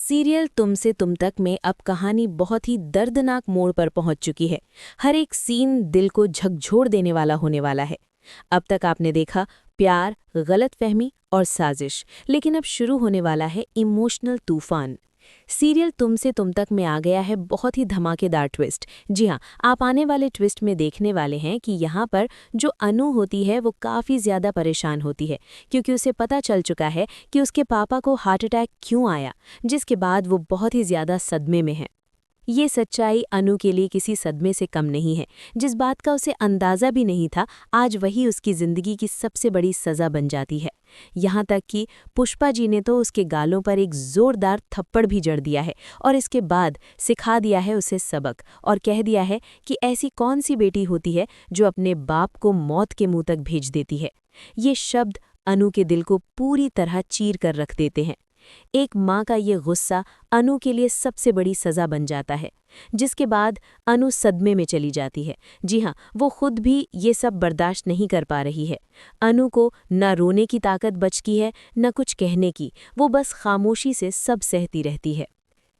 Serial तुमसे तुम तक में अब कहानी बहुत ही दर्दनाक मोड़ पर पहुंच चुकी है। हर एक सीन दिल को झकझोर देने वाला होने वाला है। अब तक आपने देखा प्यार, गलतफहमी और साजिश, लेकिन अब शुरू होने वाला है इमोशनल तूफान। सीरियल तुमसे तुम तक में आ गया है बहुत ही धमाकेदार ट्विस्ट। जी हाँ, आप आने वाले ट्विस्ट में देखने वाले हैं कि यहाँ पर जो अनु होती है वो काफ़ी ज़्यादा परेशान होती है, क्योंकि उसे पता चल चुका है कि उसके पापा को हार्ट अटैक क्यों आया, जिसके बाद वो बहुत ही ज़्यादा सदमे में है। ये सच्चाई अनु के लिए किसी सदमे से कम नहीं है। जिस बात का उसे अंदाज़ा भी नहीं था, आज वही उसकी ज़िंदगी की सबसे बड़ी सज़ा बन जाती है। यहाँ तक कि पुष्पा जी ने तो उसके गालों पर एक ज़ोरदार थप्पड़ भी जड़ दिया है और इसके बाद सिखा दिया है उसे सबक और कह दिया है कि ऐसी कौन सी बेटी होती है जो अपने बाप को मौत के मुंह तक भेज देती है। ये शब्द अनु के दिल को पूरी तरह चीर कर रख देते हैं। एक माँ का ये गुस्सा अनु के लिए सबसे बड़ी सज़ा बन जाता है, जिसके बाद अनु सदमे में चली जाती है। जी हाँ, वो खुद भी ये सब बर्दाश्त नहीं कर पा रही है। अनु को न रोने की ताकत बचती है, न कुछ कहने की। वो बस खामोशी से सब सहती रहती है।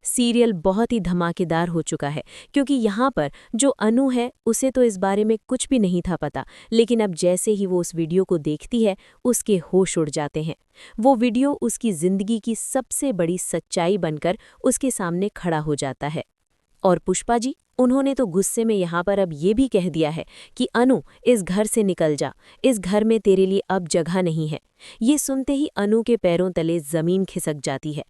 सीरियल बहुत ही धमाकेदार हो चुका है, क्योंकि यहाँ पर जो अनु है उसे तो इस बारे में कुछ भी नहीं था पता, लेकिन अब जैसे ही वो उस वीडियो को देखती है उसके होश उड़ जाते हैं। वो वीडियो उसकी ज़िंदगी की सबसे बड़ी सच्चाई बनकर उसके सामने खड़ा हो जाता है। और पुष्पा जी, उन्होंने तो गुस्से में यहाँ पर अब ये भी कह दिया है कि अनु, इस घर से निकल जा, इस घर में तेरे लिए अब जगह नहीं है। ये सुनते ही अनु के पैरों तले ज़मीन खिसक जाती है।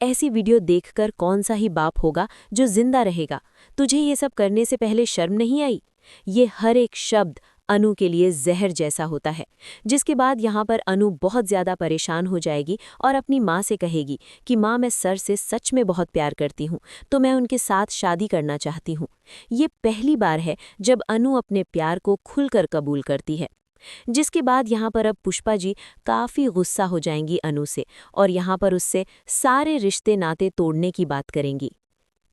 ऐसी वीडियो देखकर कौन सा ही बाप होगा जो जिंदा रहेगा। तुझे ये सब करने से पहले शर्म नहीं आई? ये हर एक शब्द अनु के लिए जहर जैसा होता है, जिसके बाद यहाँ पर अनु बहुत ज़्यादा परेशान हो जाएगी और अपनी माँ से कहेगी कि माँ, मैं सर से सच में बहुत प्यार करती हूँ, तो मैं उनके साथ शादी करना चाहती हूँ। ये पहली बार है जब अनु अपने प्यार को खुलकर कबूल करती है। जिसके बाद यहाँ पर अब पुष्पा जी काफ़ी गुस्सा हो जाएंगी अनु से और यहाँ पर उससे सारे रिश्ते नाते तोड़ने की बात करेंगी।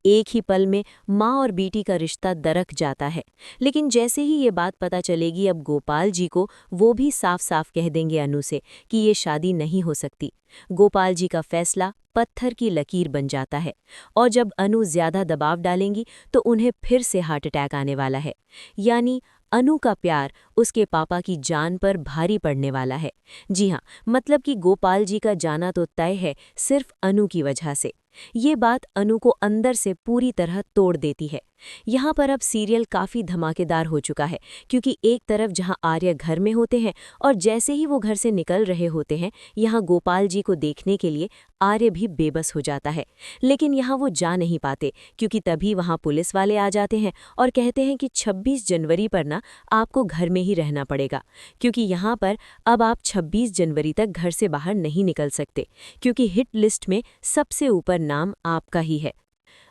एक ही पल में माँ और बेटी का रिश्ता दरक जाता है, लेकिन जैसे ही ये बात पता चलेगी अब गोपाल जी को, वो भी साफ साफ कह देंगे अनु से कि ये शादी नहीं हो सकती। गोपाल जी का फैसला पत्थर की लकीर बन जाता है और जब अनु ज़्यादा दबाव डालेंगी तो उन्हें फिर से हार्ट अटैक आने वाला है। यानी अनु का प्यार उसके पापा की जान पर भारी पड़ने वाला है। जी हाँ, मतलब कि गोपाल जी का जाना तो तय है सिर्फ अनु की वजह से। ये बात अनु को अंदर से पूरी तरह तोड़ देती है। यहाँ पर अब सीरियल काफ़ी धमाकेदार हो चुका है, क्योंकि एक तरफ जहाँ आर्य घर में होते हैं और जैसे ही वो घर से निकल रहे होते हैं, यहाँ गोपाल जी को देखने के लिए आर्य भी बेबस हो जाता है। लेकिन यहाँ वो जा नहीं पाते, क्योंकि तभी वहाँ पुलिस वाले आ जाते हैं और कहते हैं कि 26 जनवरी पर ना आपको घर में ही रहना पड़ेगा, क्योंकि यहाँ पर अब आप 26 जनवरी तक घर से बाहर नहीं निकल सकते, क्योंकि हिट लिस्ट में सबसे ऊपर नाम आपका ही है।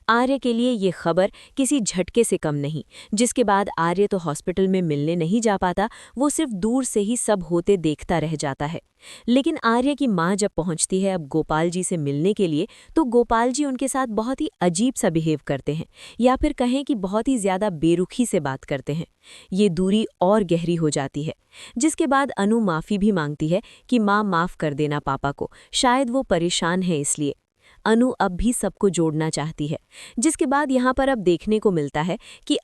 आर्य के लिए ये खबर किसी झटके से कम नहीं, जिसके बाद आर्य तो हॉस्पिटल में मिलने नहीं जा पाता, वो सिर्फ दूर से ही सब होते देखता रह जाता है। लेकिन आर्य की माँ जब पहुंचती है अब गोपाल जी से मिलने के लिए, तो गोपाल जी उनके साथ बहुत ही अजीब सा बिहेव करते हैं, या फिर कहें कि बहुत ही ज़्यादा बेरुखी से बात करते हैं। ये दूरी और गहरी हो जाती है, जिसके बाद अनु माफ़ी भी मांगती है कि माँ, माफ़ कर देना पापा को, शायद वो परेशान है इसलिए। अनु अब भी सबको जोड़ना चाहती है, जिसके बाद यहाँ पर अब देखने को मिलता है कि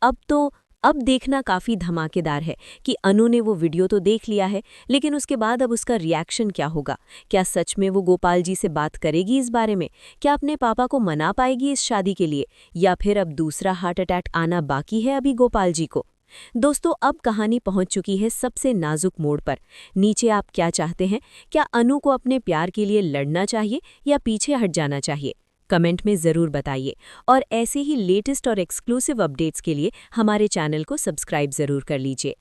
अब देखना काफ़ी धमाकेदार है कि अनु ने वो वीडियो तो देख लिया है, लेकिन उसके बाद अब उसका रिएक्शन क्या होगा। क्या सच में वो गोपाल जी से बात करेगी इस बारे में? क्या अपने पापा को मना पाएगी इस शादी के लिए, या फिर अब दूसरा हार्ट अटैक आना बाकी है अभी गोपाल जी को? दोस्तों, अब कहानी पहुंच चुकी है सबसे नाजुक मोड़ पर। नीचे आप क्या चाहते हैं? क्या अनु को अपने प्यार के लिए लड़ना चाहिए या पीछे हट जाना चाहिए? कमेंट में ज़रूर बताइए और ऐसे ही लेटेस्ट और एक्सक्लूसिव अपडेट्स के लिए हमारे चैनल को सब्सक्राइब ज़रूर कर लीजिए।